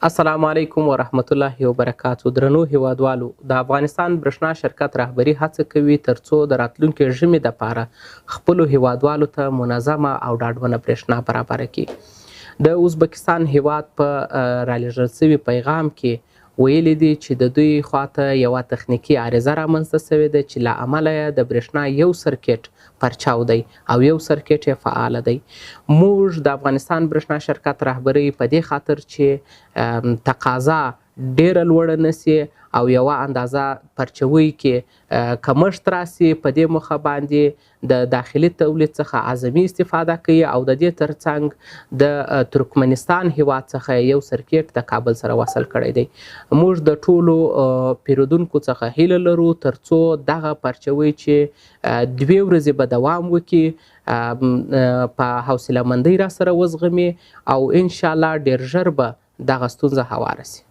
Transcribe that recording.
السلام علیکم ورحمت الله وبرکاتو. درنو هیوادوالو، د افغانستان برښنا شرکت رهبري هڅه کوي ترڅو د راتلونکي ژمي دپاره خپلو هیوادوالو ته منظمه او ډاډمنه برښنا برابره کړي. د ازبکستان هیواد په رالیږل سوي پیغام کې ویلي دي چې د دوی خواته یوه تخنیکي عارضه رامنځته سوې ده چې له امله یې د برښنا یو سرکټ پرچاو دی او یو سرکټ یې فعاله دی. موږ د افغانستان برښنا شرکت رهبري په دې خاطر چې تقاضا ډیره لوړه نسی او یوه اندازه پرچوي کې کمښت راسي، په دې موخه باندې د داخلي تولید څخه اعظمي استفاده کوي او د دې ترڅنګ د ترکمنستان هیواد څخه یو سرکټ د کابل سره وصل کړی دی. موږ د ټولو پیرودونکو څخه هیله لرو ترڅو دغه پرچوي چې 2 ورځې به دوام وکړي په حوصله مندۍ را سره وزغمي او انشاءالله ډیر ژر به دغه ستونزه هواره سي.